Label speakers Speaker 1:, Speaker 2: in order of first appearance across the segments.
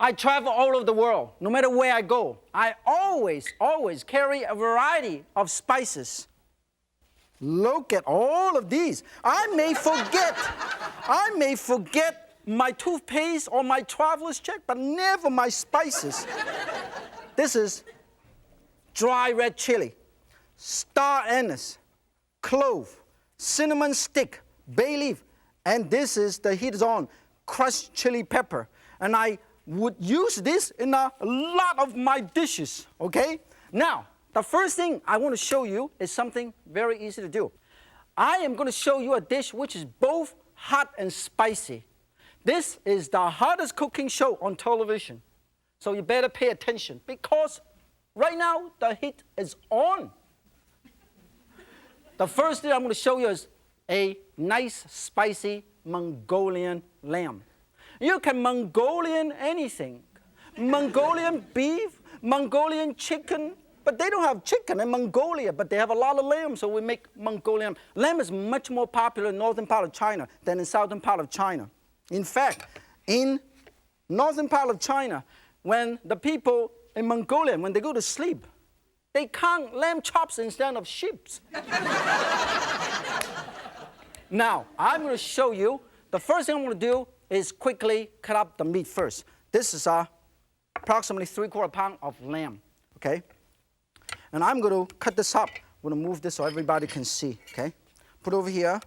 Speaker 1: I travel all over the world. No matter where I go, I always carry a variety of spices. Look at all of these. I may forget my toothpaste or my traveler's check, but never my spices. This is dry red chili, star anise, clove, cinnamon stick, bay leaf, and this is the heat is on, crushed chili pepper. And I would use this in a lot of my dishes, okay? Now, the first thing I want to show you is something very easy to do. I am going to show you a dish which is both hot and spicy. This is the hottest cooking show on television. So you better pay attention because right now the heat is on. The first thing I'm going to show you is a nice spicy Mongolian lamb. You can Mongolian anything. Mongolian beef, Mongolian chicken, but they don't have chicken in Mongolia, but they have a lot of lamb, so we make Mongolian. Lamb is much more popular in northern part of China than in southern part of China. In fact, in northern part of China, when the people in Mongolia, when they go to sleep, they count lamb chops instead of sheeps. Now, I'm going to show you, the first thing I'm going to do is quickly cut up the meat first. This is approximately 3/4 pound of lamb, okay? And I'm going to cut this up. I'm going to move this so everybody can see, okay? Put it over here.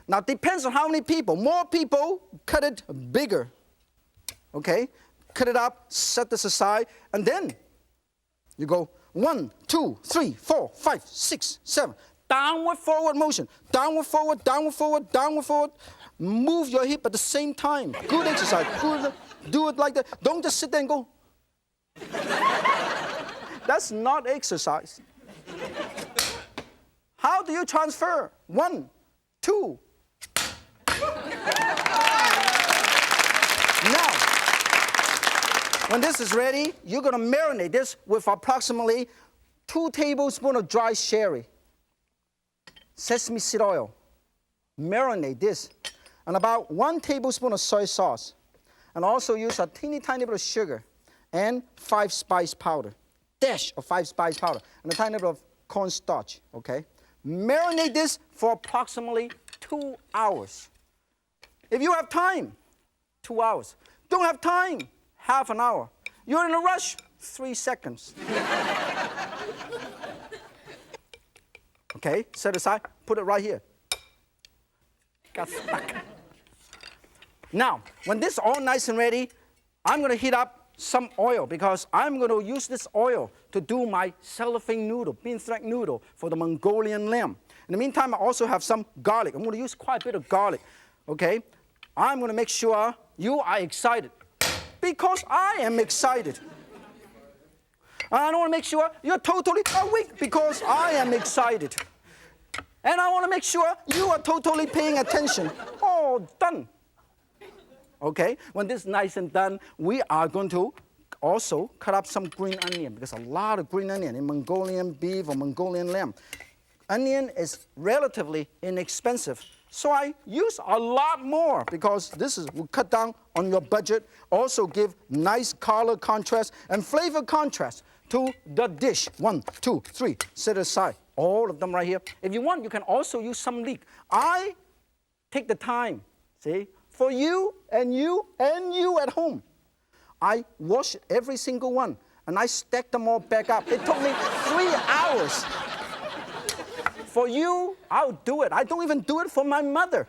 Speaker 1: Now, it depends on how many people. More people, cut it bigger, okay? Cut it up, set this aside, and then you go 1, 2, 3, 4, 5, 6, 7. Downward, forward motion. Downward, forward, downward, forward, downward, forward. Move your hip at the same time. Good exercise. Good. Do it like that. Don't just sit there and go. That's not exercise. How do you transfer? 1, 2. Now, when this is ready, you're going to marinate this with approximately 2 tablespoons of dry sherry, sesame seed oil. Marinate this. And about 1 tablespoon of soy sauce. And also use a teeny tiny bit of sugar and 5 spice powder. Dash of 5 spice powder. And a tiny bit of cornstarch, okay? Marinate this for approximately 2 hours. If you have time, 2 hours. Don't have time, half an hour. You're in a rush, 3 seconds. Okay, set aside, put it right here. Got stuck. Now, when this is all nice and ready, I'm going to heat up some oil because I'm going to use this oil to do my cellophane noodle, bean thread noodle for the Mongolian lamb. In the meantime, I also have some garlic. I'm going to use quite a bit of garlic, okay? I'm going to make sure you are excited because I am excited. And I want to make sure you're totally awake because I am excited. And I want to make sure you are totally paying attention. Oh, done. Okay, when this is nice and done, we are going to also cut up some green onion because a lot of green onion in Mongolian beef or Mongolian lamb. Onion is relatively inexpensive, so I use a lot more because this will cut down on your budget, also give nice color contrast and flavor contrast to the dish. 1, 2, 3, set aside. All of them right here. If you want, you can also use some leek. I take the time, see, for you and you and you at home. I wash every single one, and I stack them all back up. It took me 3 hours. For you, I'll do it. I don't even do it for my mother.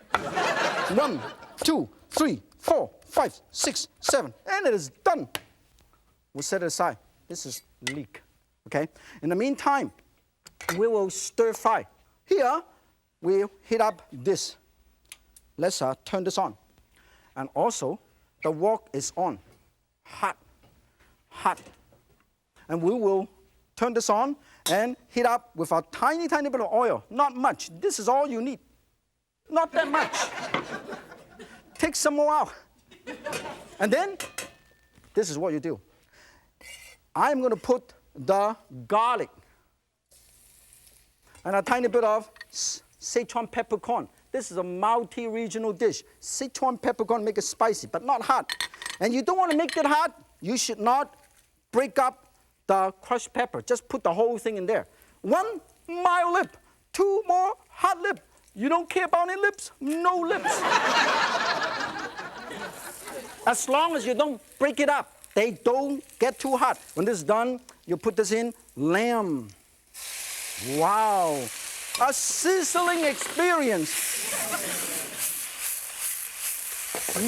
Speaker 1: 1, 2, 3, 4, 5, 6, 7, and it is done. We'll set it aside. This is leek, okay? In the meantime, we will stir fry. Here, we'll heat up this. Let's turn this on. And also, the wok is on, hot, hot. And we will turn this on and heat up with a tiny, tiny bit of oil. Not much. This is all you need. Not that much. Take some more out. And then, this is what you do. I'm going to put the garlic and a tiny bit of Sichuan peppercorn. This is a multi-regional dish. Sichuan peppercorn make it spicy, but not hot. And you don't want to make it hot. you should not break up the crushed pepper. Just put the whole thing in there. 1 mild lip, 2 more hot lip. You don't care about any lips? No lips. As long as you don't break it up, they don't get too hot. When this is done, you put this in lamb. Wow, a sizzling experience.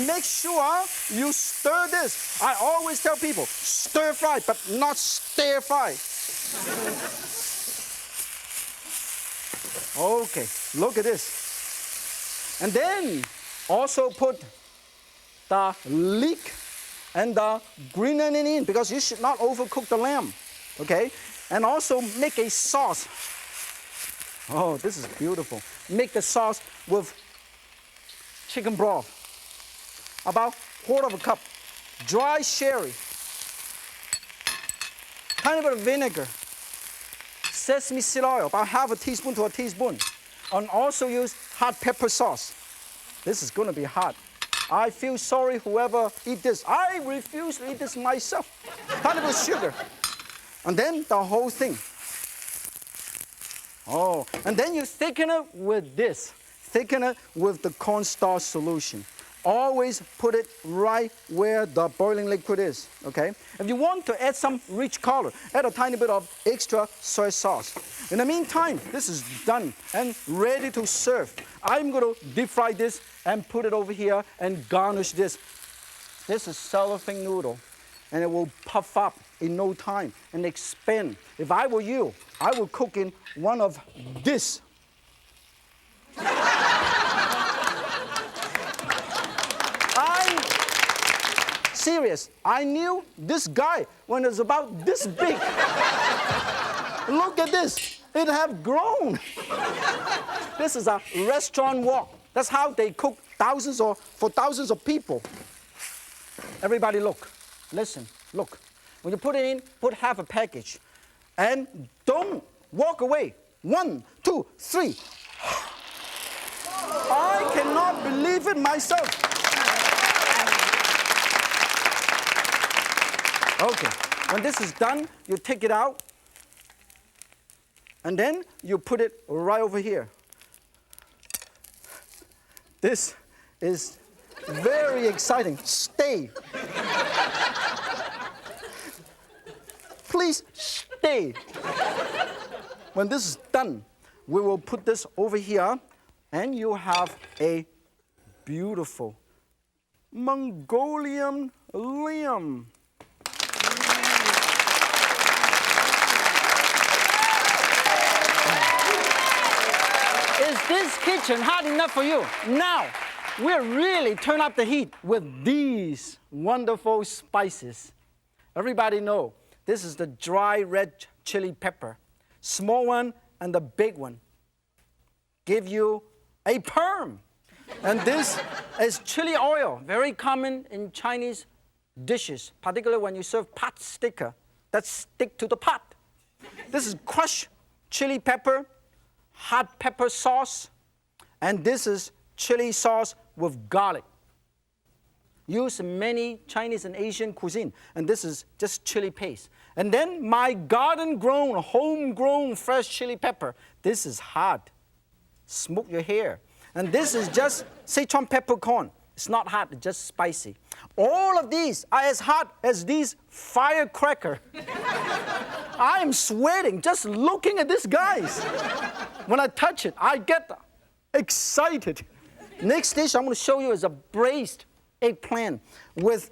Speaker 1: Make sure you stir this. I always tell people, stir fry, but not stir fry. Okay, look at this. And then also put the leek and the green onion in, because you should not overcook the lamb, okay? And also make a sauce. Oh, this is beautiful. Make the sauce with chicken broth. About 1/4 cup. Dry sherry. Tiny bit of vinegar. Sesame seed oil, about 1/2 teaspoon to a teaspoon. And also use hot pepper sauce. This is gonna be hot. I feel sorry whoever eat this. I refuse to eat this myself. Tiny bit of sugar. And then the whole thing. Oh, and then you thicken it with this. Thicken it with the cornstarch solution. Always put it right where the boiling liquid is, okay? If you want to add some rich color, add a tiny bit of extra soy sauce. In the meantime, this is done and ready to serve. I'm gonna deep fry this and put it over here and garnish this. This is cellophane noodle, and it will puff up in no time and expand. If I were you, I would cook in one of this. I'm serious. I knew this guy when it was about this big. Look at this. It have grown. This is a restaurant wok. That's how they cook for thousands of people. Everybody look. Listen. Look. When you put it in, put half a package. And don't walk away. 1, 2, 3. I cannot believe it myself. Okay, when this is done, you take it out. And then you put it right over here. This is very exciting. Stay. Please stay. When this is done, we will put this over here, and you have a beautiful Mongolian lamb. Is this kitchen hot enough for you? Now, we'll really turn up the heat with these wonderful spices. Everybody know this is the dry red chili pepper. Small one and the big one give you a perm. And this is chili oil, very common in Chinese dishes, particularly when you serve pot sticker that stick to the pot. This is crushed chili pepper, hot pepper sauce, and this is chili sauce with garlic. Used in many Chinese and Asian cuisine, and this is just chili paste. And then my garden-grown, homegrown fresh chili pepper. This is hot. Smoke your hair. And this is just Sichuan peppercorn. It's not hot, it's just spicy. All of these are as hot as these firecracker. I am sweating just looking at this, guys. When I touch it, I get excited. Next dish I'm going to show you is a braised eggplant with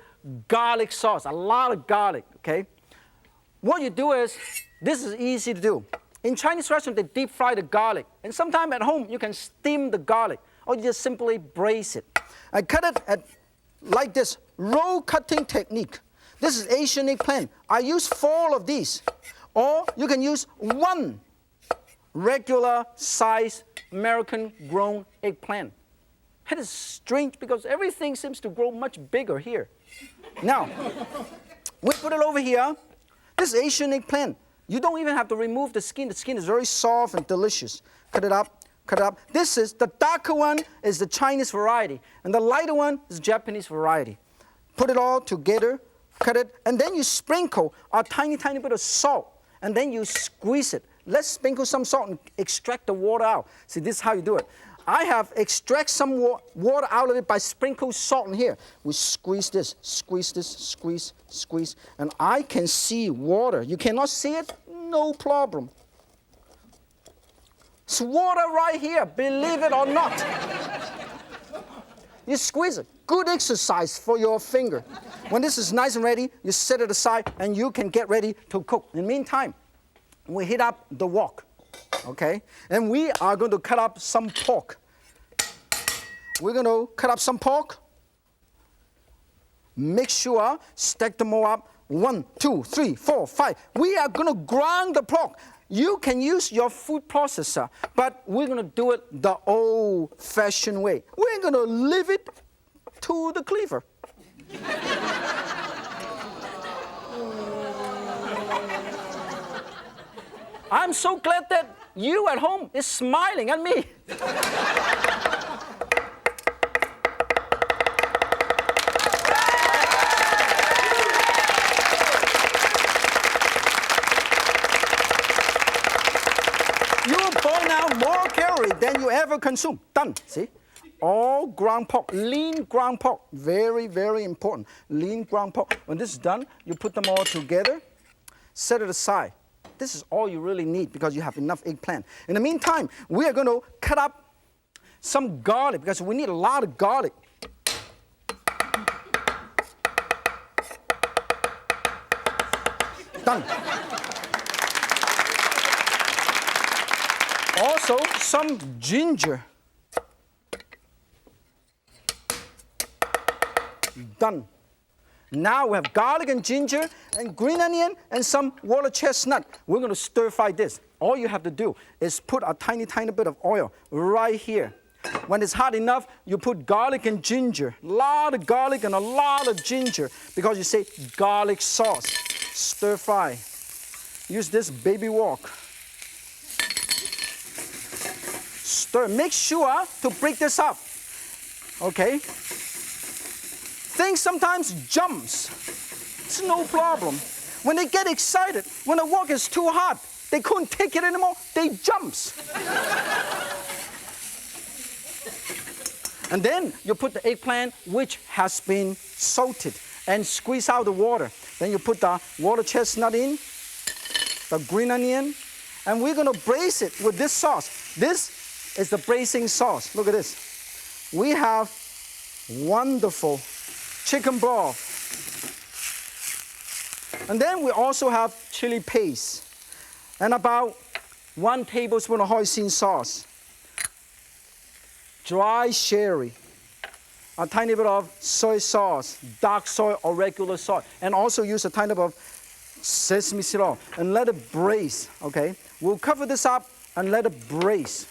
Speaker 1: garlic sauce, a lot of garlic, okay? What you do is, this is easy to do. In Chinese restaurants, they deep fry the garlic. And sometime at home, you can steam the garlic, or you just simply braise it. I cut it like this, roll cutting technique. This is Asian eggplant. I use 4 of these. Or you can use 1 regular size American grown eggplant. It is strange because everything seems to grow much bigger here. Now, we put it over here. This is Asian eggplant. You don't even have to remove the skin. The skin is very soft and delicious. Cut it up, cut it up. This is, the darker one is the Chinese variety, and the lighter one is Japanese variety. Put it all together, cut it, and then you sprinkle a tiny, tiny bit of salt, and then you squeeze it. Let's sprinkle some salt and extract the water out. See, this is how you do it. I have extract some water out of it by sprinkle salt in here. We squeeze this, squeeze, and I can see water. You cannot see it? No problem. It's water right here, believe it or not. You squeeze it. Good exercise for your finger. When this is nice and ready, you set it aside and you can get ready to cook. In the meantime, we heat up the wok, okay? And we are going to cut up some pork. We're going to cut up some pork. Make sure, stack them all up. 1, 2, 3, 4, 5. We are going to grind the pork. You can use your food processor, but we're going to do it the old-fashioned way. We're going to leave it to the cleaver. I'm so glad that you at home is smiling at me. You will burn out more calories than you ever consume. Done, see? All ground pork, lean ground pork, very, very important. Lean ground pork. When this is done, you put them all together, set it aside. This is all you really need because you have enough eggplant. In the meantime, we are going to cut up some garlic because we need a lot of garlic. Done. Also, some ginger. Done. Now we have garlic and ginger and green onion and some water chestnut. We're going to stir fry this. All you have to do is put a tiny, tiny bit of oil right here. When it's hot enough, you put garlic and ginger. A lot of garlic and a lot of ginger because you say garlic sauce. Stir fry. Use this baby wok. Stir. Make sure to break this up. Okay? Things sometimes jumps. It's no problem. When they get excited, when the wok is too hot, they couldn't take it anymore, they jumps. And then you put the eggplant, which has been salted, and squeeze out the water. Then you put the water chestnut in, the green onion, and we're going to braise it with this sauce. This is the braising sauce. Look at this. We have wonderful chicken broth. And then we also have chili paste and about 1 tablespoon of hoisin sauce, dry sherry, a tiny bit of soy sauce, dark soy or regular soy, and also use a tiny bit of sesame seed oil and let it braise, okay? We'll cover this up and let it braise.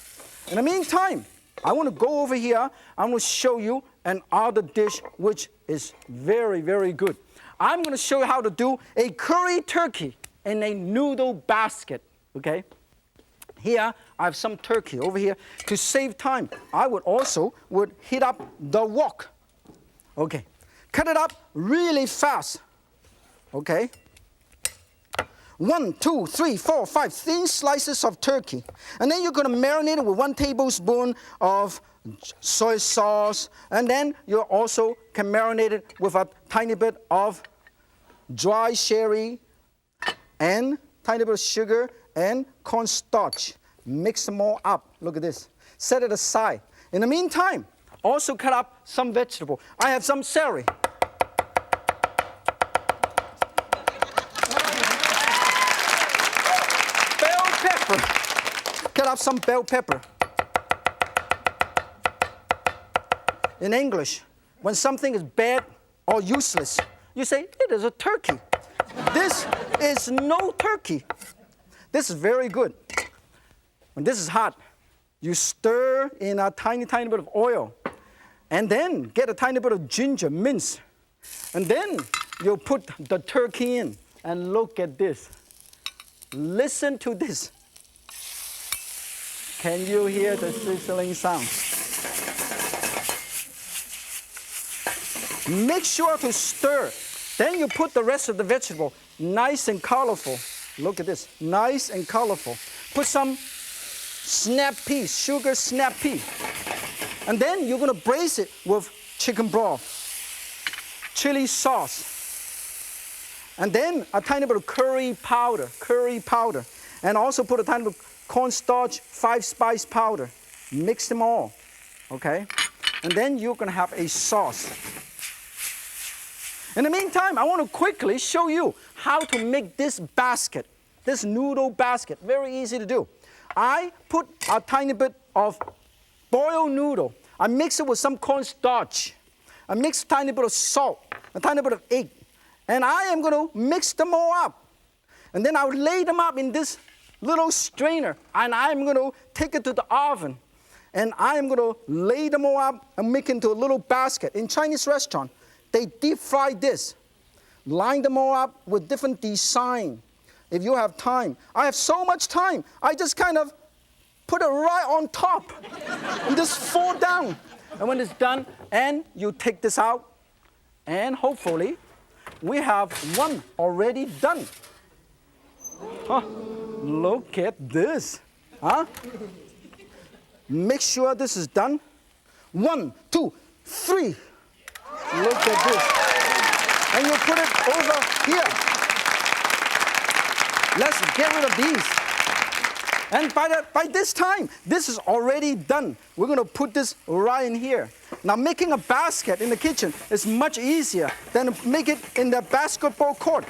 Speaker 1: In the meantime, I want to go over here. I'm going to show you another dish which is very, very good. I'm going to show you how to do a curry turkey in a noodle basket, okay? Here, I have some turkey over here. To save time, I would heat up the wok. Okay, cut it up really fast, okay? 1, 2, 3, 4, 5 thin slices of turkey. And then you're going to marinate it with 1 tablespoon of soy sauce. And then you also can marinate it with a tiny bit of dry sherry and tiny bit of sugar and cornstarch. Mix them all up. Look at this. Set it aside. In the meantime, also cut up some vegetable. I have some celery. Cut up some bell pepper. In English, when something is bad or useless, you say, it is a turkey. This is no turkey. This is very good. When this is hot, you stir in a tiny, tiny bit of oil, and then get a tiny bit of ginger, minced. And then you put the turkey in, and look at this. Listen to this. Can you hear the sizzling sound? Make sure to stir Then you put the rest of the vegetable, nice and colorful. Look at this, nice and colorful. Put some snap peas, sugar snap pea. And then you're gonna braise it with chicken broth, chili sauce, and then a tiny bit of curry powder, and also put a tiny bit of cornstarch, 5-spice powder. Mix them all, okay? And then you're gonna have a sauce. In the meantime, I want to quickly show you how to make this basket, this noodle basket. Very easy to do. I put a tiny bit of boiled noodle. I mix it with some cornstarch. I mix a tiny bit of salt, a tiny bit of egg. And I am going to mix them all up. And then I'll lay them up in this little strainer. And I'm going to take it to the oven. And I'm going to lay them all up and make into a little basket. In Chinese restaurant, they deep fry this. Line them all up with different design. If you have time. I have so much time. I just kind of put it right on top and just fall down. And when it's done, and you take this out, and hopefully we have one already done. Huh? Look at this. Huh? Make sure this is done. 1, 2, 3. Look at this. And you put it over here. Let's get rid of these. And by this time, this is already done. We're going to put this right in here. Now, making a basket in the kitchen is much easier than make it in the basketball court.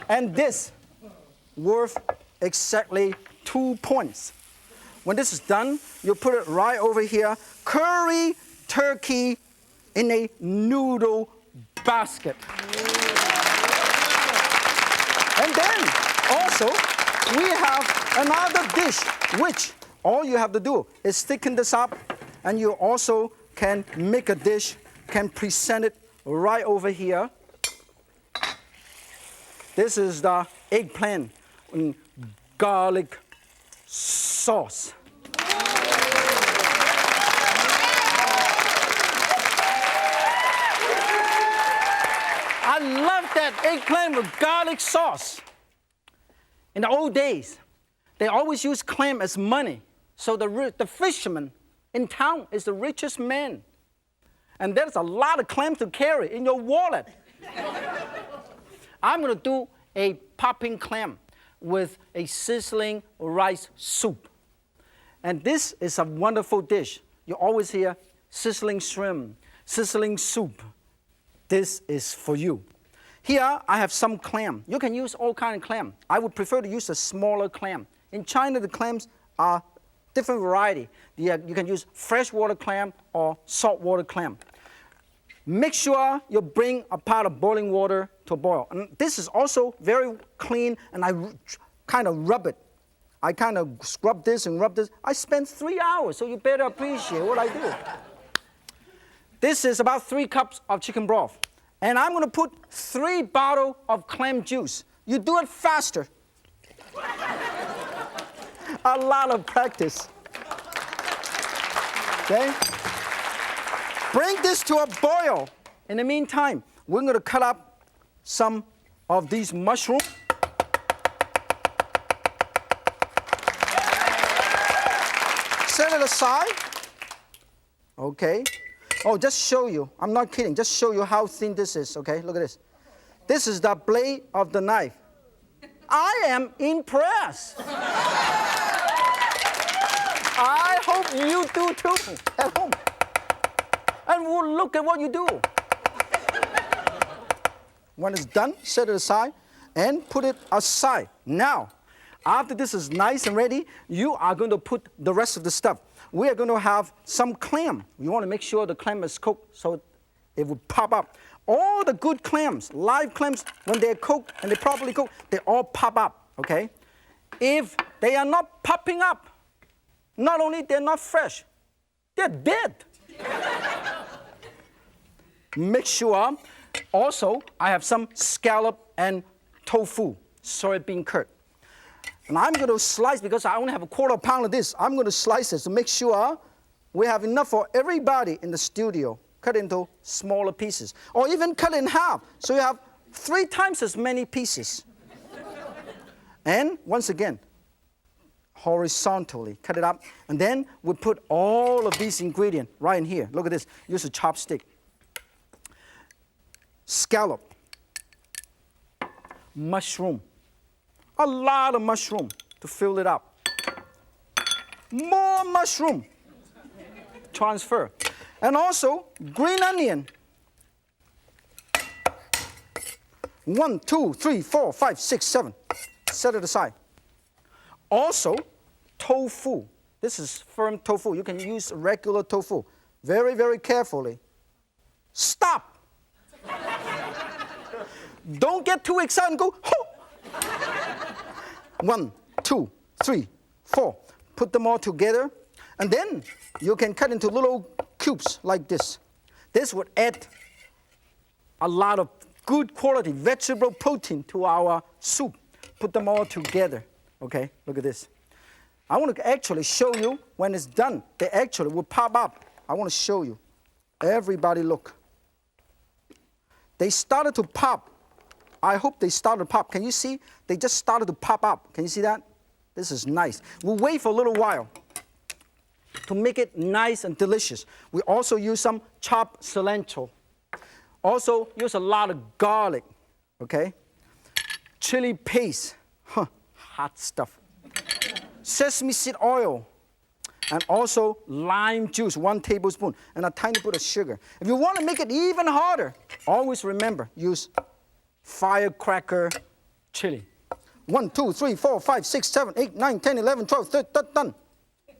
Speaker 1: And this worth exactly 2 points. When this is done, you put it right over here. Curry turkey in a noodle basket. And then also we have another dish, which all you have to do is thicken this up, and you also can make a dish, can present it right over here. This is the eggplant and garlic sauce. I love that eggplant with garlic sauce. In the old days, they always used clam as money. So the fisherman in town is the richest man. And there's a lot of clams to carry in your wallet. I'm going to do a popping clam with a sizzling rice soup. And this is a wonderful dish. You always hear sizzling shrimp, sizzling soup. This is for you. Here, I have some clam. You can use all kinds of clam. I would prefer to use a smaller clam. In China, the clams are different variety. You can use freshwater clam or saltwater clam. Make sure you bring a pot of boiling water to boil. And this is also very clean, and I kind of rub it. I kind of scrub this and rub this. I spent 3 hours, so you better appreciate what I do. This is about 3 cups of chicken broth. And I'm going to put 3 bottles of clam juice. You do it faster. A lot of practice. Okay? Bring this to a boil. In the meantime, we're going to cut up some of these mushrooms. Set it aside. Okay. Oh, just show you. I'm not kidding. Just show you how thin this is, okay? Look at this. This is the blade of the knife. I am impressed. I hope you do too at home. And we'll look at what you do. When it's done, set it aside and put it aside. Now, after this is nice and ready, you are going to put the rest of the stuff. We are going to have some clam. You want to make sure the clam is cooked so it will pop up. All the good clams, live clams, when they're cooked and they're properly cooked, they all pop up, okay? If they are not popping up, not only they're not fresh, they're dead. Make sure, also, I have some scallop and tofu, soybean curd. And I'm going to slice, because I only have a 1/4 pound of this, I'm going to slice it to make sure we have enough for everybody in the studio. cut into smaller pieces. Or even cut in half, so you have 3 times as many pieces. And once again, horizontally, cut it up. And then we put all of these ingredients right in here. Look at this. Use a chopstick. Scallop. Mushroom. A lot of mushroom to fill it up. More mushroom. Transfer. And also green onion. 1, 2, 3, 4, 5, 6, 7. Set it aside. Also, tofu. This is firm tofu. You can use regular tofu. Very, very carefully. Stop. Don't get too excited and go, ho! 1, 2, 3, 4. Put them all together. And then you can cut into little cubes like this. This would add a lot of good quality vegetable protein to our soup. Put them all together. Okay, look at this. I want to actually show you when it's done. They actually will pop up. I want to show you. Everybody look. They started to pop. I hope they started to pop. Can you see? They just started to pop up. Can you see that? This is nice. We'll wait for a little while to make it nice and delicious. We also use some chopped cilantro. Also use a lot of garlic, okay? Chili paste, hot stuff. Sesame seed oil, and also lime juice, 1 tablespoon, and a tiny bit of sugar. If you want to make it even harder, always remember, use firecracker chili. 1, 2, 3, 4, 5, 6, 7, 8, 9, 10, 11, 12, 13, done.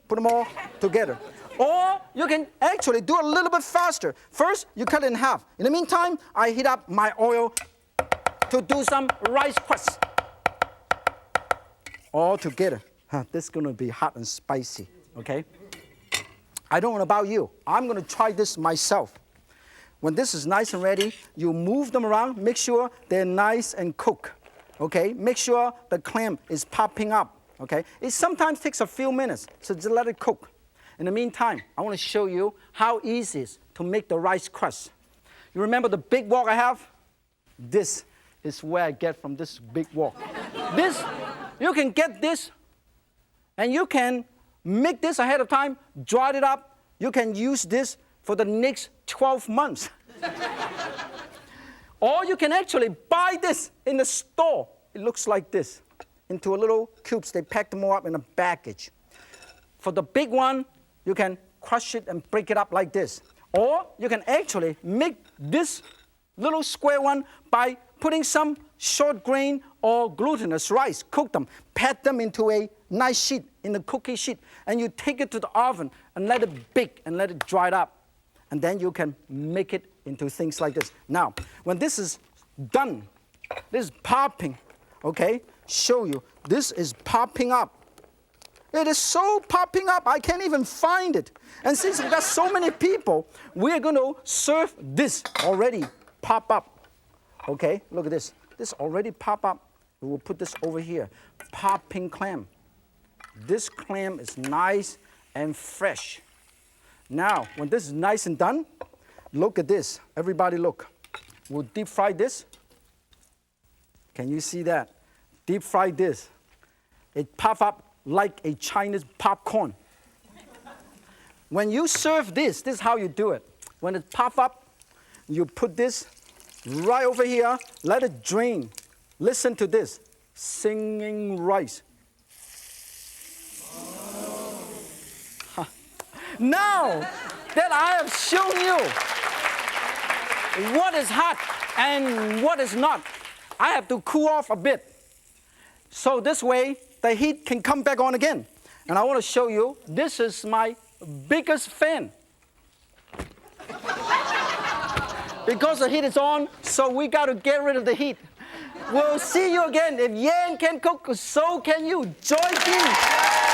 Speaker 1: Put them all together. Or you can actually do it a little bit faster. First, you cut it in half. In the meantime, I heat up my oil to do some rice crust. All together. This is going to be hot and spicy, okay? I don't know about you. I'm going to try this myself. When this is nice and ready, you move them around. Make sure they're nice and cooked, okay? Make sure the clam is popping up, okay? It sometimes takes a few minutes, so just let it cook. In the meantime, I want to show you how easy it is to make the rice crust. You remember the big wok I have? This is where I get from this big wok. This, you can get this, and you can make this ahead of time, dry it up. You can use this for the next 12 months. Or you can actually buy this in the store. It looks like this, into a little cubes. They pack them all up in a package. For the big one, you can crush it and break it up like this. Or you can actually make this little square one by putting some short grain or glutinous rice, cook them, pat them into a nice sheet, in the cookie sheet, and you take it to the oven and let it bake and let it dry it up. And then you can make it into things like this. Now, when this is done, this is popping, okay? Show you, this is popping up. It is so popping up, I can't even find it. And since we've got so many people, we're going to serve this already pop up. Okay, look at this. This already pop up. We will put this over here. Popping clam. This clam is nice and fresh. Now, when this is nice and done, look at this. Everybody look. We'll deep fry this. Can you see that? Deep fry this. It pop up like a Chinese popcorn. When you serve this, this is how you do it. When it pop up, you put this right over here, let it drain. Listen to this, singing rice. Now that I have shown you what is hot and what is not, I have to cool off a bit. So this way, the heat can come back on again. And I want to show you, this is my biggest fan. Because the heat is on, so we got to get rid of the heat. We'll see you again. If Yan can cook, so can you. Join me.